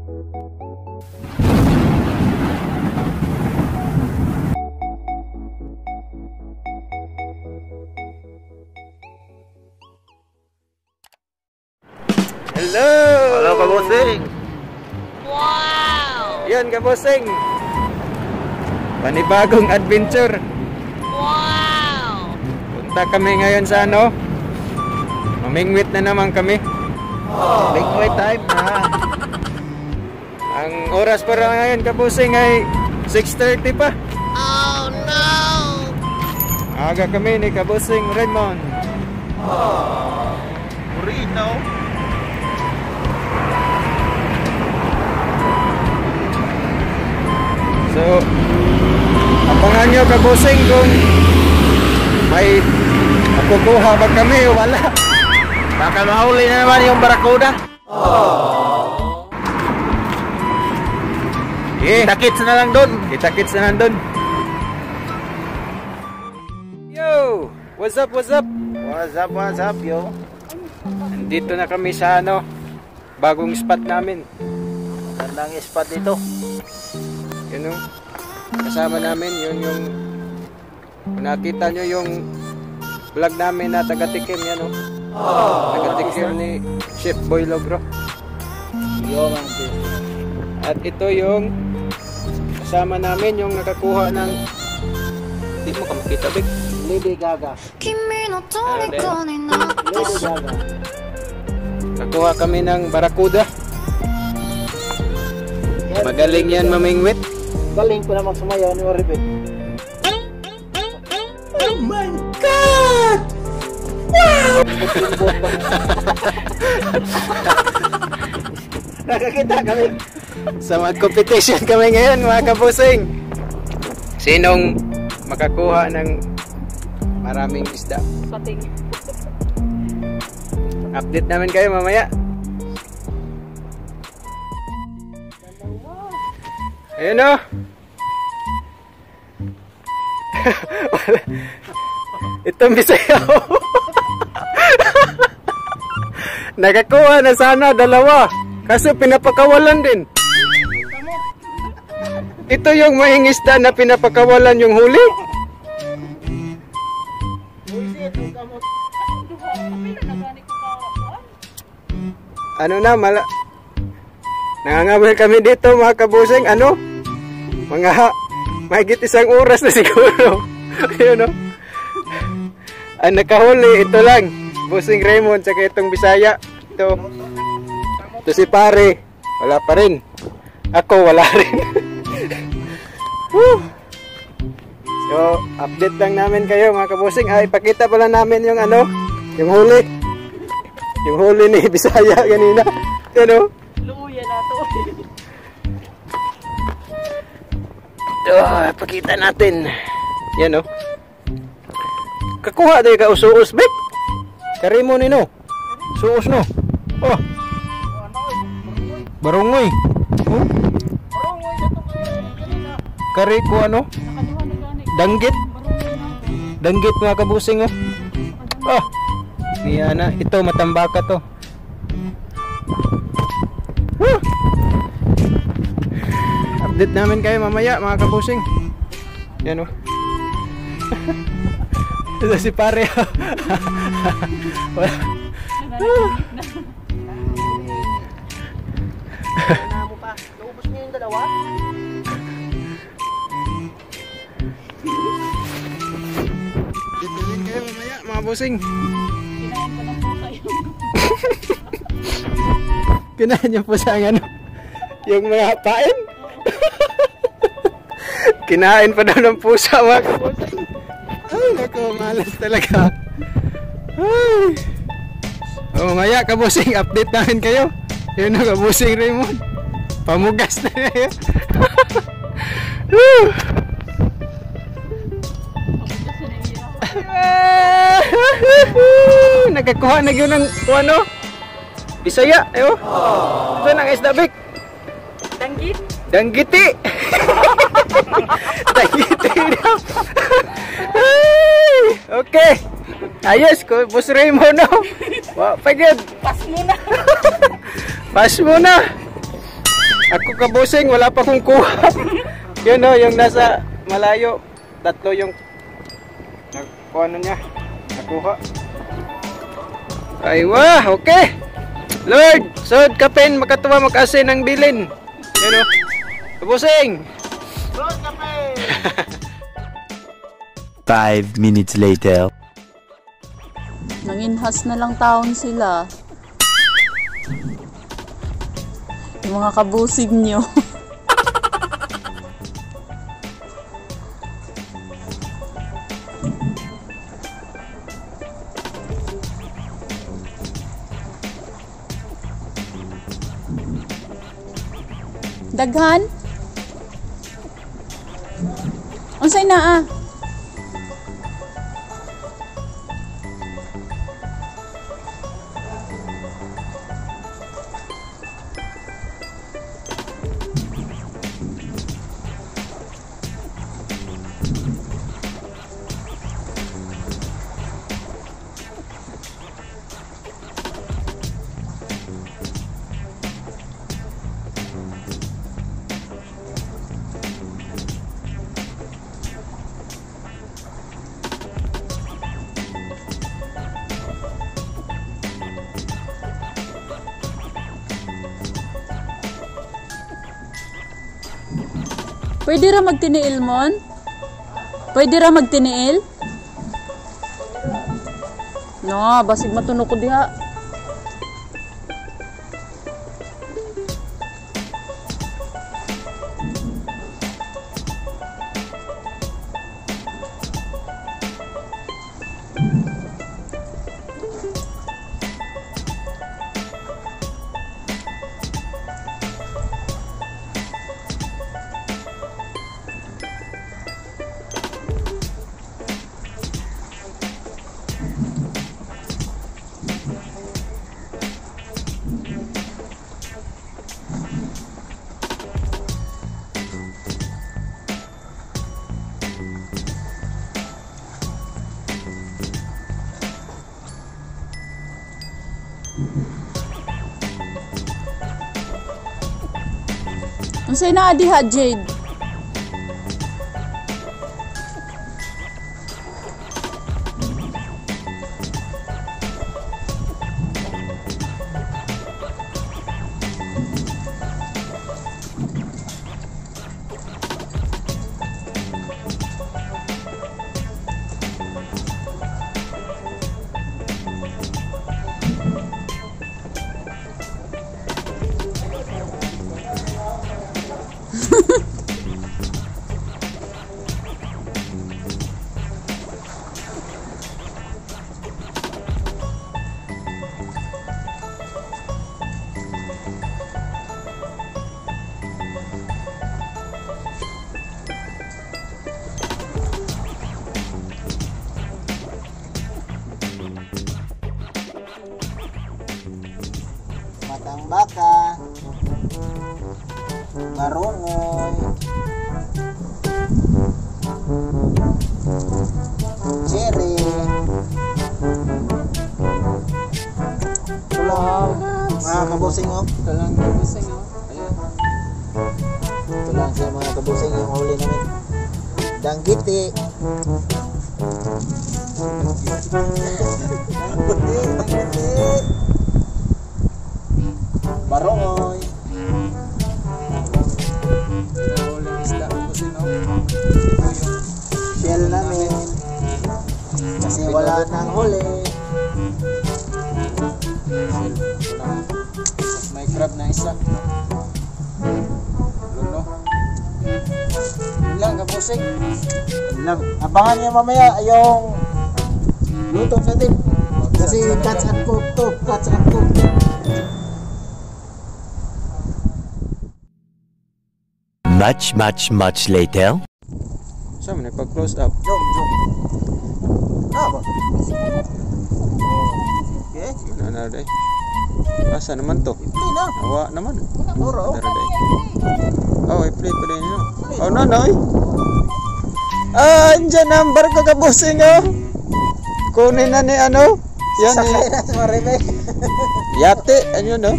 Hello! Halo Kabosing! Wow! Yan Kabosing! Panibagong adventure! Wow! Punta kami ngayon sa ano? Mamingwit na naman kami. Bingwit time na! Ang oras para ngayon Kabosing ay 6:30 pa. Oh no! Aga kami ni Kabosing Raymond. Burrito! So, abangan nyo Kabosing kung may makukuha ba kami o wala. Baka mahuli na naman yung barakuda. Kita-kits na lang dun. Kita-kits na nandun. Yo! What's up, what's up? What's up, yo? Nandito na kami sa ano, bagong spot namin. Gandang spot dito. Yun o, kasama namin, yun yung kung nakita nyo yung vlog namin na taga-tikim yan o. Taga-tikim ni Chef Boy Logro. Yo, man. At ito yung kasama namin yung nakakuha ng, hindi mo ka makita Big, Lady Gaga. Lady Gaga. nakuha kami ng barakuda. Magaling yan mamingwit. Galing ko na magsumayaw ni Oribet. Oh my God! Wow! Nakakita kami. Sa mag-competition kami ngayon mga Kabosing. Sinong makakuha ng maraming isda? Pating. Update namin kayo mamaya. Ayun o. Itong Bisaya. Nakakuha na sana dalawa. Kaso pinapakawalan din. Ito yung mahingisda na pinapakawalan yung huli. Ano na, nangangabal kami dito mga Kabosing. Ano? Mahigit isang oras na siguro. Ayun o. Ang nakahuli, ito lang. Bossing Raymond, saka itong Bisaya. Ito si pare. Wala pa rin. Ako, wala rin. So, update lang namin kayo mga Kabosing. Ipakita pala namin yung ano, yung huli. Yung huli ni Bisaya kanina. Ano? Luya na to. Pakita natin. Yan o. Kakuha tayo ka usuos, Bek. Karimo ni no. Suos no. Oh. Barungoy. Oh. Kari ko ano? Danggit. Danggit mga Kabosing oh. Oh. Yan na. Ito matambaka to. Update namin kayo mamaya mga Kabosing. Yan o. Ito si pare. Mo pa. Naubos niyo yung dalawa? Update kayo mamaya mga Bosing. Kinain niyo po sa ano? Yung mga pain? Kinain pa daw ng pusa mga Kabosing. Ay, naku, malas talaga. Ay. Oh, maya Kabosing, update namin kayo. Yun o, Kabosing Raymond. Pamugas na yun. Nagkakuha na yun ng ano? Bisaya, ayo. Ito ng isda, Bik. Danggit? Danggiti. Danggiti daw. Okay. Ayos ko, Boss Raymond no. Pagod. Pas muna. Pas muna. Ako kabusing, wala pa kong kuha. Yun o, yung nasa malayo. Tatlo yung ano niya, nakuha. Ay wah, okay. Lord, sod kapin, makatuwa mag-asin ng bilin. Yun o, kabusing. Bros, kape! 5 minutes later. Nanginhas na lang taon sila. Yung mga kabusig nyo. Daghan? Unsay naa? Pwede ra magtiniil mon? Pwede ra magtiniil? No, basig matunog ko diha. Unsay naa diha, Jade? Matang baka, marungoy, cherry, tulang, mga kabusing o. Tulang kabusing o. Ayan. Tulang sa mga kabusing yung huli namin. Danggiti. Danggiti. Barongoy. Shell namin. Kasi wala nang huli. May crab na isa. Luno. Yun lang, kapusing. Yun lang. Abangan niya mamaya yung luto natin. Kasi catch and cook to. Catch and cook. Much later. Saan mo nagpag-close up? Jom. Ah, ba? Okay. Ano day? Asa naman to? Play na. Awa naman. Oro. Dara day. Oh, i-play pa din nyo. Oh, nonoy. Ah, andyan number ko kabusing oh. Kunin na ni ano? Yan Sakay eh. na sa Maribay. Yate, ano no?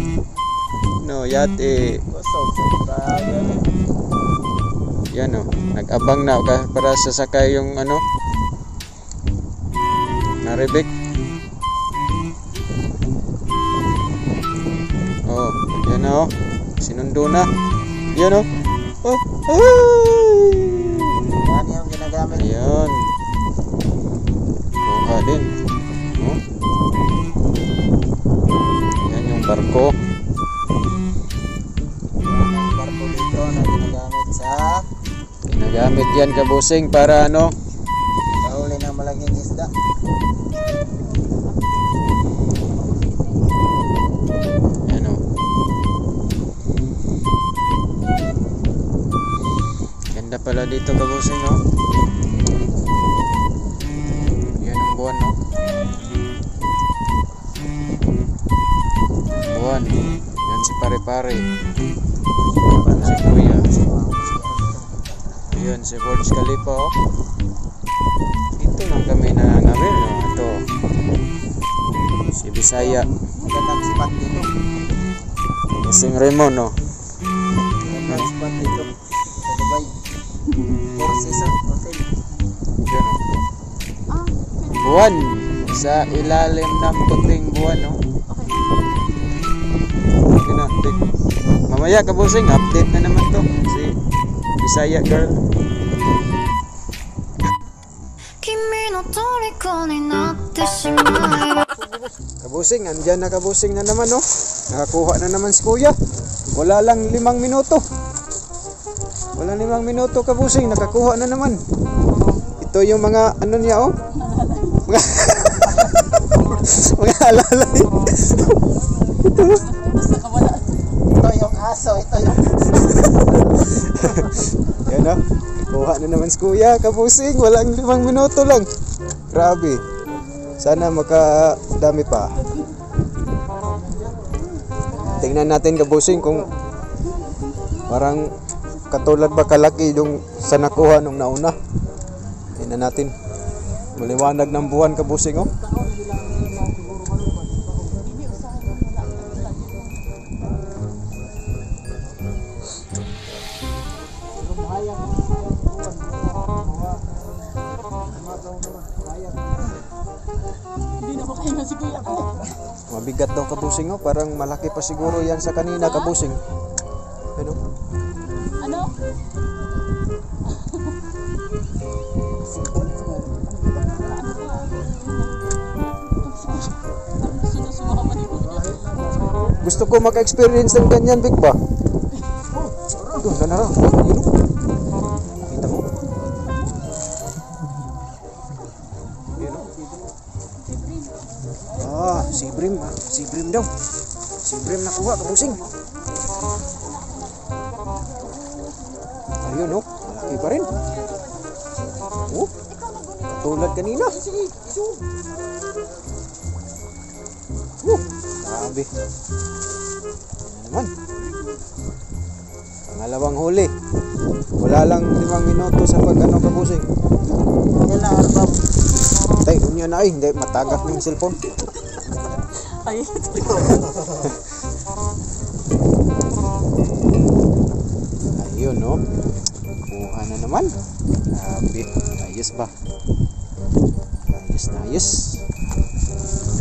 No, yate. Gusto. Yan o, nag-abang na para sasakay yung ano, naribik. Oh, yan o, sinundo na. Yan o. Oh, ay! Yan yung ginagamit. Ayan. Kuha din. Oh. Yan yung barko. Yan ang barko dito na ginagamit sa Ginagamit yan kabusing para ano, kahuli ng malaking isda. ano. Ganda pala dito kabusing, no? Yan ang buwan, no? Buwan. Yan si pare-pare. Yan si kuya. Ayun, si Burj Khalifa, oh. Dito lang kami nangangabil, no? Ito. Si Bisaya. Magandang spot dito. Sing Raymond, no? Magandang spot dito. Sa Dubai. Four Seasons Hotel. Yan, oh. Buwan. Sa ilalim ng puting buwan, no? Okay na, mamaya kabusing, update na naman to. Si Bisaya girl. 君の虜になってしまえば Kabusing, andyan na kabusing na naman, no? Nakakuha na naman si kuya. Wala lang 5 minuto. Wala 5 minuto kabusing, nakakuha na naman. Ito yung mga ano niya, oh. Mga alalay. Ito. Ito yung aso. Ito yung Yan, no? Kuha na naman si kuya, kabusing. Walang 5 minuto lang. Grabe. Sana makadami pa. Tingnan natin kabusing kung parang katulad ba kalaki yung sa nakuha nung nauna. Tingnan natin. Maliwanag ng buwan kabusing, oh. Mabigat daw kabusing, oh. Parang malaki pa siguro yan sa kanina kabusing. Ano? Ano? Gusto ko maka-experience ng ganyan, Big ba? Doon ka na raw. Yun, oh. Kita mo? Yun, oh. Ah, si Brim. Si Brim daw. Si Brim nakuha, kabusing. Ayun, oh. Malaki pa rin. Oh. Tulad kanina. Grabe. Ano naman? Pangalawang huli. Wala lang 5 minuto sa pag-ano kabusing. yan lang album. Tay, unya na ay. Hindi, matagak ng cellphone. Ay, Ayun, no? Kuha na naman. Grabe. Ayos ba? Ayos na ayos.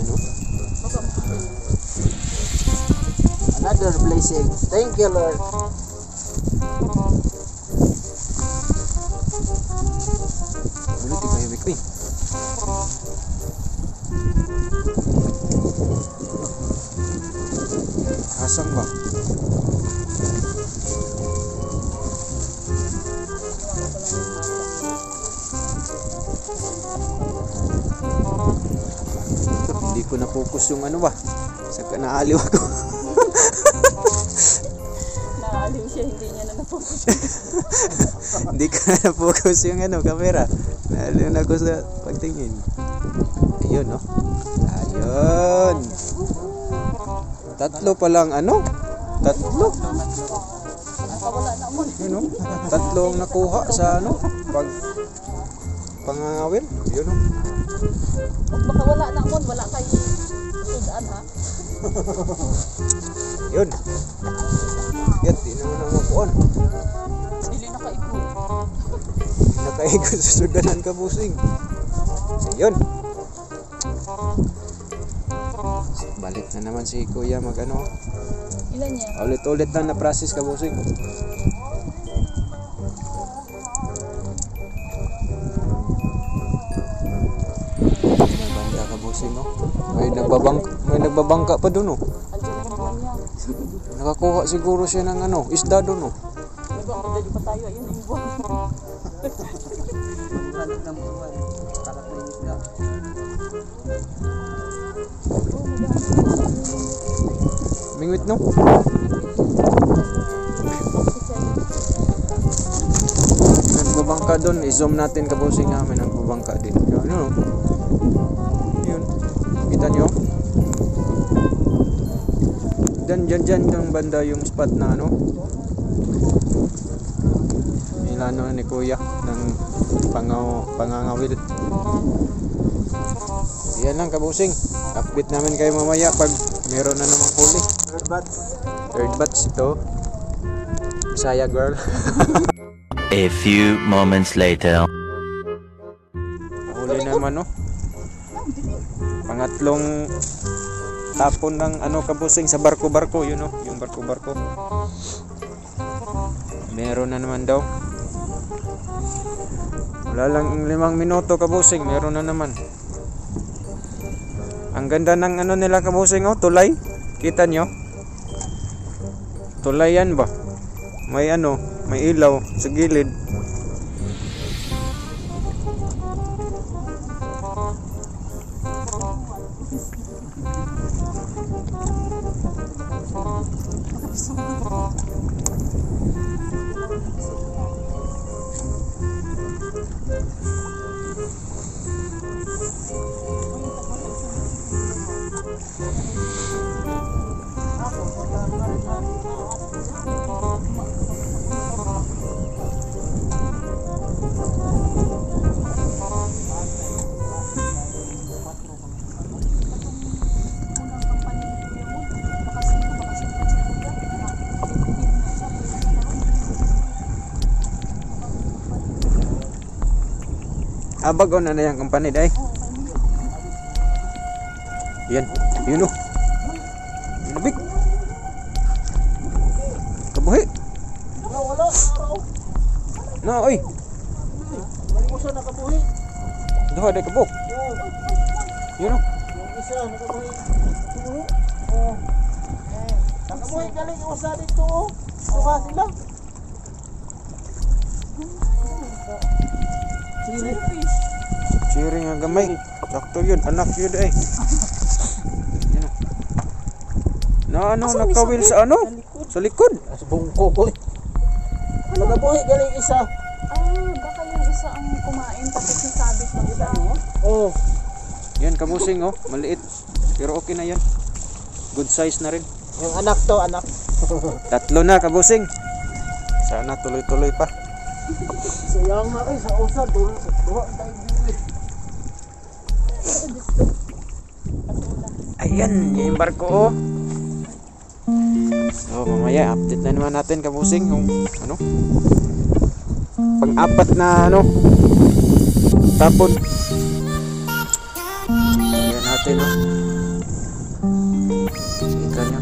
Ano? Another blessing. Thank you, Lord. Bulit kayo, Bikri. Asang ba? Hindi ko na-focus yung ano ba? Sa naaliw ako. naaliw siya, hindi niya na na-focus. Hindi ko na-focus yung ano, camera. Naaliw na ako sa pagtingin. Ayun, no? Ayun. Tatlo pa lang ano? Tatlo. Yun, no? Tatlo ang nakuha sa ano? Pangangawin. Yun, no? Huwag baka wala na mo, wala kayo igaan ha. Yun. Mabigat, di naman ang makuan. Dili nakaigo. Nakaigo sa sudanan ka busing. Ayun. Balik na naman si Kuya mag-ano. Ilan niya? Ulit-ulit na na-process ka busing. May banda ka busing, oh. May nagbabangka pa dun, oh. Andiyan na naman niya. Nakakuha siguro siya ng ano, isda dun, oh. Diba, magdali pa tayo. Ayun, yung buwan. Mingwit, no? Nagbabangka dun, i-zoom natin ka busing, ha. May nagbabangka din. Yun, no? Yun. Kita nyo? Dyan yung banda yung spot na ano. Ilano ni Kuya ng pangangawil. Yan lang kabusing. Update namin kayo mamaya pag meron na namang huli. Third batch ito. Bisaya girl. A few moments later. Huli naman, no? Pangatlong tapon ng ano kabusing sa barko-barko, yun, no? Yung barko-barko. Meron na naman daw. Wala lang 5 minuto kabusing, meron na naman. Ang ganda ng ano nila kabusing, oh, tulay. Kita nyo? Tulay yan ba? May ano, may ilaw sa gilid. Abag o na na yung company day. Yan, yun, oh. Nabik. Kabuhi. Wala. Na, oy. Malimusan na kabuhi. Duha day kabuk. Yun, oh. Yung isa nakabuhi. Kabuhi. Oh. Nakabuhi galing usa dito, oh. Duha sila. Chiri nga gamay. Sakto yun, anak yun eh. Yan, oh. Na ano, nakawil sa ano? Sa likod. Sa bungko ko eh. Nakabuhi galing isa. Baka yung isa ang kumain tapos nasabit ng isa, no? Oh. Yan, kabusing, oh. Maliit. Pero okay na yan. Good size na rin. Yung anak to, anak. Tatlo na, kabusing. Sana tuloy-tuloy pa. Sayang na rin sa usa. Duha tayo dito. Ayan, yung barko, oh. So, mamaya, update na naman natin, kabusing, yung, ano, pang-apat na, ano, tapon. Ayan natin, oh. Kita nyo.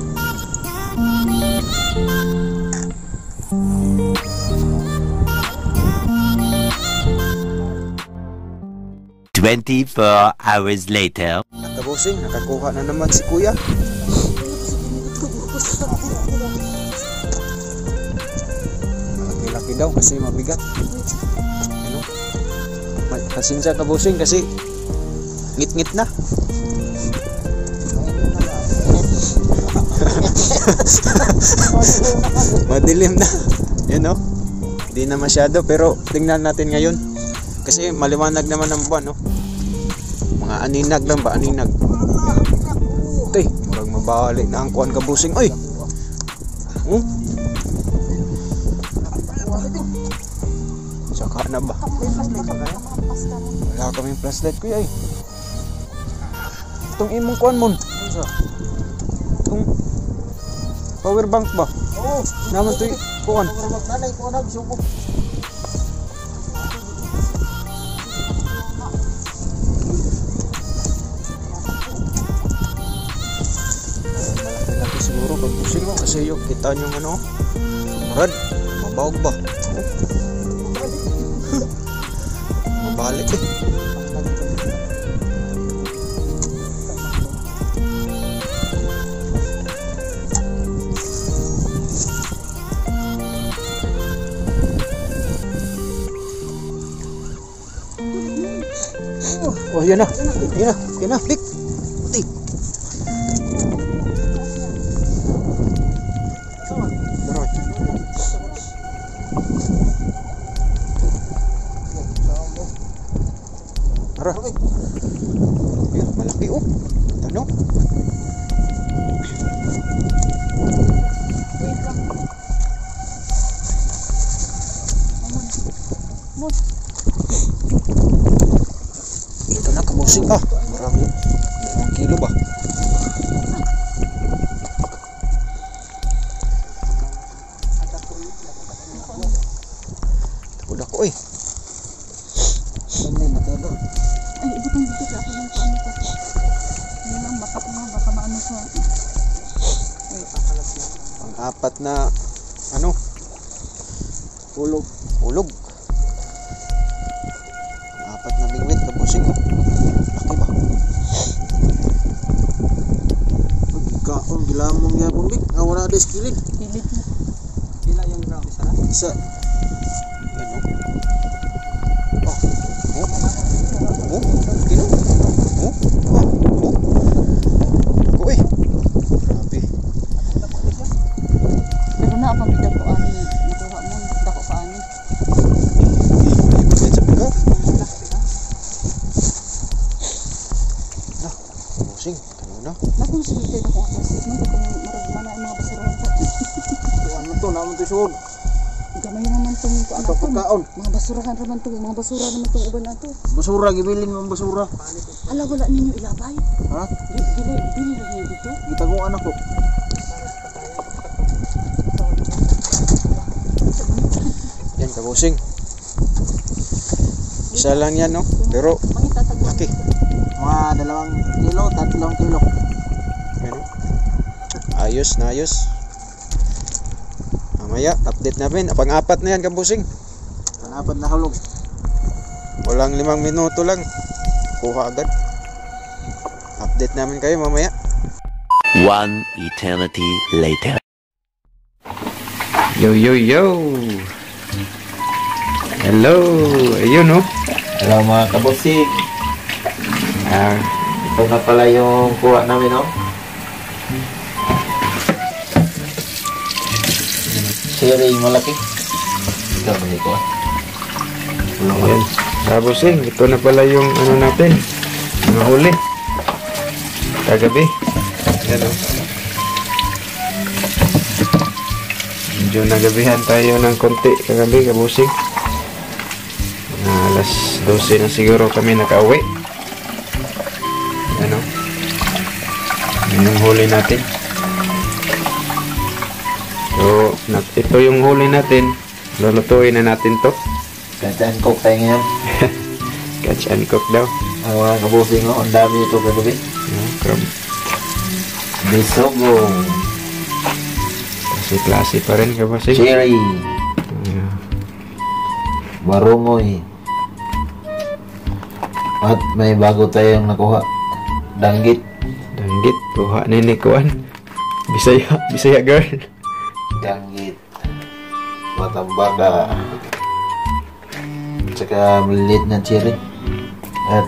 24 hours later. Kabusing, nakakuha na naman si Kuya. Laki-laki daw kasi mabigat. Ano? Pasensya kabusing kasi ngit-ngit na. Madilim na. Yun, no? Hindi na masyado pero tingnan natin ngayon. Kasi maliwanag naman ang buwan, no? Mga aninag lang ba? Aninag. Tay, murag mabalik na ang kuwan kabusing. Oy! Saka na ba? Wala kaming flashlight, kuya eh. Itong imong kuwan mo. Itong power bank ba? Naman to kuan. Malaki siguro pag pusing mo kasi yung kita nyo ano. Rad, mabawag ba? Mabalik eh. Oh, yan na. Yan na. Yan na. Big. Puti. Darat. Tara. Yan, malaki oh. Tano. Ito na kabusing ah. Marami. 1 kilo ba? Takot ako eh. Ay, ibutang dito ako ng paano ko. Yun ang mata ko nga, baka maano siya. Pang-apat na ano? Ulog. Ulog. Pang-apat na bingwit kabusing oh. Laki ba? Pagkaon gilamong niya bumbik. Wala des kilid. Pilit na. Pila yung gram isa? Isa. Yan oh. Oh. Oh. Oh. Kino? Oh. Oh. Oh. Ko eh. Grabe. Pero na ang pamilya ko ani. Nakuha mo, dako pa ani. Sa pagka. Nah, kabusing. Kano na? Nakong silite ako ako. Sigman ko kung marag mana ang mga basurahan pa. Ano to? Naman to siyod. Gamay naman itong ano Ato to. pagkaon. Mga basurahan naman to. Mga basura naman itong uban na to. Basura, gibilin mo ang basura. Ala, wala ninyo ilabay. Ha? Bili na niyo dito. Gitaguan ako. Yan, kabusing. Isa lang yan, no? Pero, Pangitatagyan. laki. Mga 2 kilo, 3 kilo. Ano? Ayos na ayos. Mamaya, update namin. Pang-apat na yan, kabusing. Pang-apat na hulog. Walang 5 minuto lang. Kuha agad. Update namin kayo mamaya. 1 eternity later. Yo, yo, yo. Hello. Ayun, no? Hello mga kabusig. Ah, Ito na pala yung kuha namin, no? Siri malaki. Ito ba ito? ayan. Kabusing, ito na pala yung ano natin. Mga huli. Kagabi. Ayan, no? Medyo nagabihan tayo ng konti kagabi, kabusing. Alas 12 na siguro kami nakauwi. Ano? Yan yung huli natin. So, ito yung huli natin. Lulutuin na natin to. Gandaan cook tayo ngayon. Catch and cook daw. Ang mga kabusig, no? Ang dami ito kagabi. Crab. Bisogong. Klase pa rin kabusing. Cherry. Yeah. Barumoy. At may bago tayong nakuha. Danggit. Danggit. Kuha na ni Kuan. Bisaya girl. Danggit. Matambaga. Tsaka maliit na cherry. At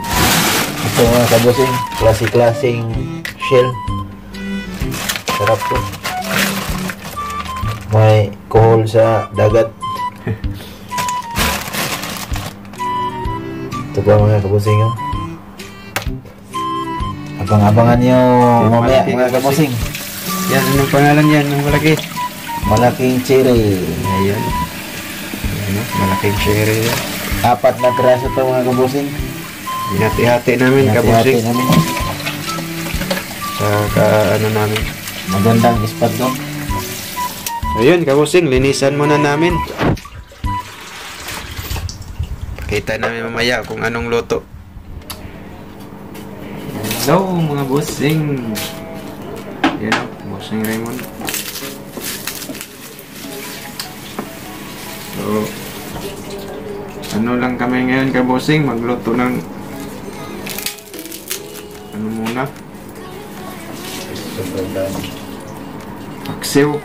ito mga kabusing, klase-klaseng shell. Sarap to. May kohol sa dagat. Ito pa mga kabusing, oh. Abang-abangan nyo mamaya malaki mga kabusing. Yan, anong pangalan yan? Ang malaki. Malaking cherry. Ayan. Ayan, no? Malaking cherry yan. 4 na piraso to mga kabusing. Hinati-hati namin kabusing. Hati-hati namin. Sa ano namin. Magandang ispat to. Ayun, kabusing, linisan muna namin. Pakita namin mamaya kung anong luto. Hello mga busing. Yan o, Busing Raymond. So, ano lang kami ngayon kabusing, magluto ng ano muna? Paksiw.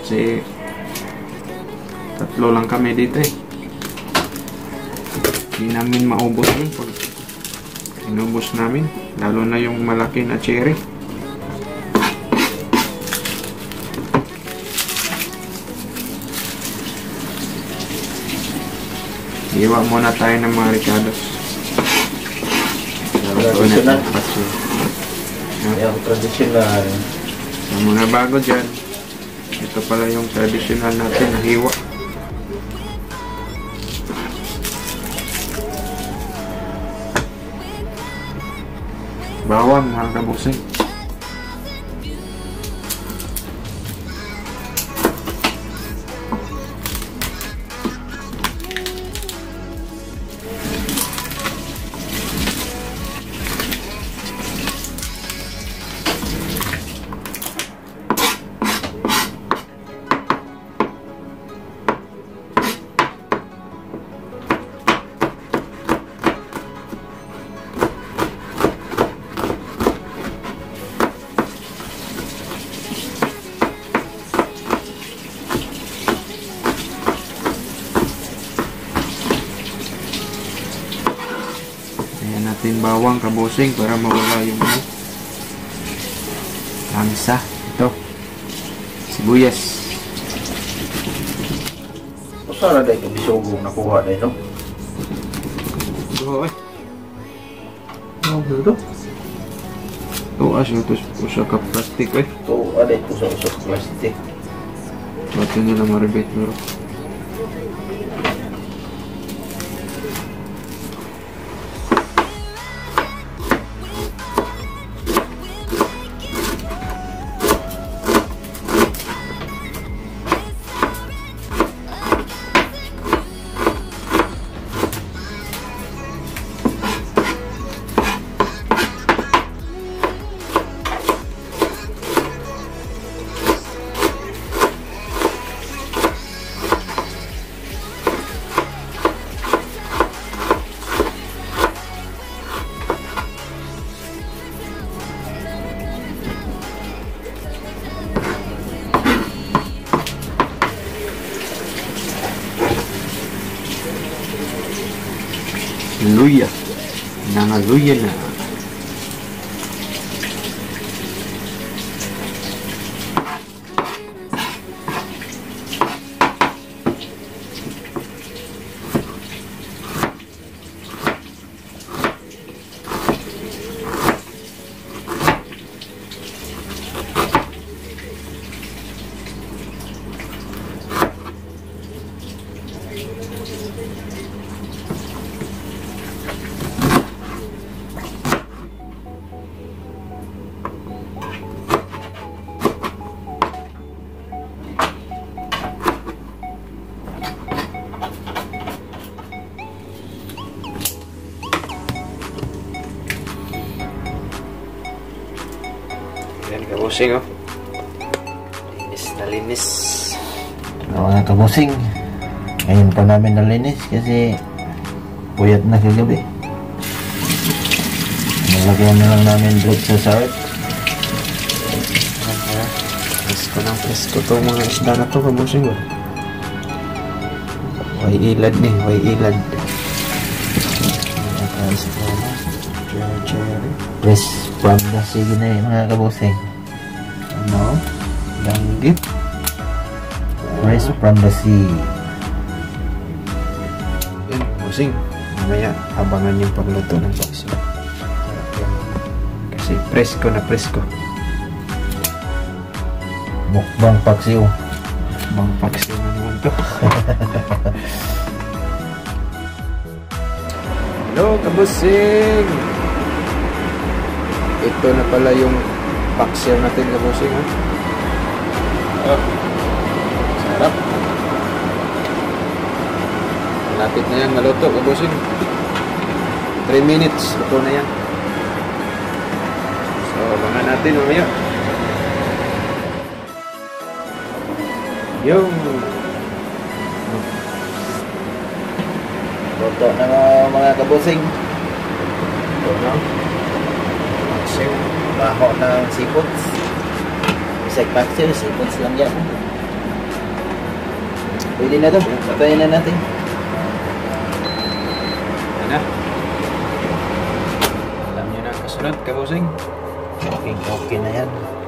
Kasi tatlo lang kami dito eh. Hindi namin maubos yun pag inubos namin, lalo na yung malaki na cherry. Iwa muna tayo ng mga ricados. Traditional. Yung traditional. Yung muna bago dyan, ito pala yung traditional natin na hiwa. Bawang mga kabusing. Ayan natin bawang kabusing para mawala yung langsa. Ito, sibuyas. Sana dahil kung bisugong nakuha dahil, no? Ito eh. Ano ito? Ito asyo ito sa ka plastic eh. Ito, ada ito sa usap plastic. Ba't yun nila maribet meron? Luya. Nangaluya na. Yan kabusing oh. Linis na linis. Mga kabusing, ngayon pa namin nalinis kasi puyat na kagabi. Nalagyan na lang namin bread sa sarap. Presko ng presko to mga isda na to kabusing oh. Way ilad ni, way ilad. Fresh from the sea na mga kabusing. Ano? Langgit. Fresh from the sea. Yan, kabusing. Mamaya abangan yung pagluto ng paksiw. Kasi presko na presko. Mukbang paksiw. Mukbang paksiw na naman to. Hello kabusing! Ito na pala yung paksiw natin kabusing ha. Malapit na yan maluto, kabusing. 3 minutes, luto na yan. So, abangan natin mamaya. Yung Luto na mga kabusing. ano? Baho ng seafoods. Isang paxil, seafoods lang yan. Pwede na to. Patayin na natin. Yan na. Alam nyo na ang kasunod, kabusing. Okay na yan.